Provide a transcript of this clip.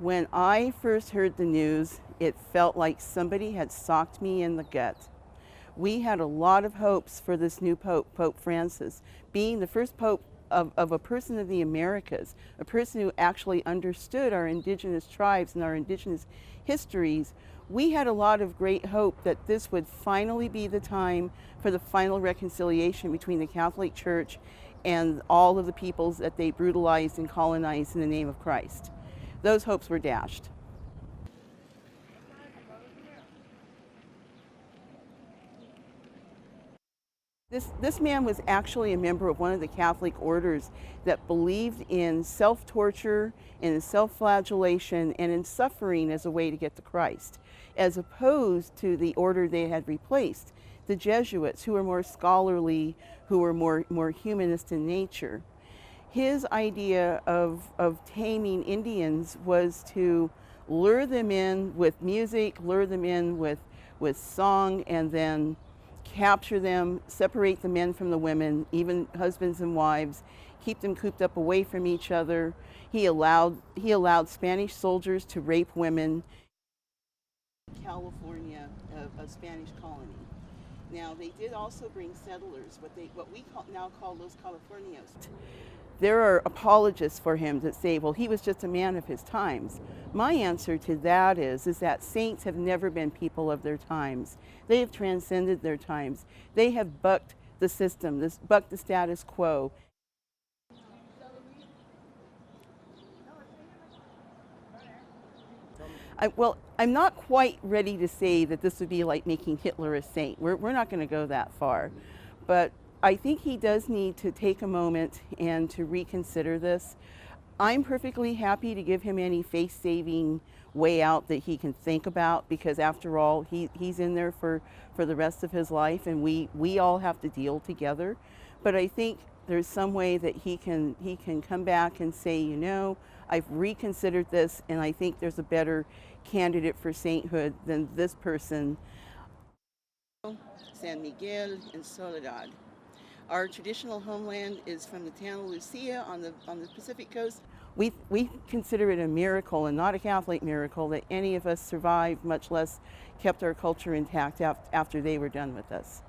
When I first heard the news, it felt like somebody had socked me in the gut. We had a lot of hopes for this new Pope, Pope Francis, being the first Pope of a person of the Americas, a person who actually understood our indigenous tribes and our indigenous histories. We had a lot of great hope that this would finally be the time for the final reconciliation between the Catholic Church and all of the peoples that they brutalized and colonized in the name of Christ. Those hopes were dashed. This man was actually a member of one of the Catholic orders that believed in self-torture, in self-flagellation, and in suffering as a way to get to Christ, as opposed to the order they had replaced, the Jesuits, who were more scholarly, who were more humanist in nature. His idea of taming Indians was to lure them in with music, lure them in with song, and then capture them, separate the men from the women, even husbands and wives, keep them cooped up away from each other. He allowed Spanish soldiers to rape women. California, a Spanish colony. Now they did also bring settlers, what we now call los Californios. There are apologists for him that say, well, he was just a man of his times. My answer to that is that saints have never been people of their times. They have transcended their times. They have bucked the system, bucked the status quo. I'm not quite ready to say that this would be like making Hitler a saint. We're not going to go that far. But I think he does need to take a moment and to reconsider this. I'm perfectly happy to give him any face-saving way out that he can think about, because after all, he's in there for the rest of his life, and we all have to deal together. But I think there's some way that he can come back and say, you know, I've reconsidered this, and I think there's a better candidate for sainthood than this person. San Miguel and Soledad. Our traditional homeland is from the town of Lucia on the Pacific coast. We consider it a miracle, and not a Catholic miracle, that any of us survived, much less kept our culture intact after they were done with us.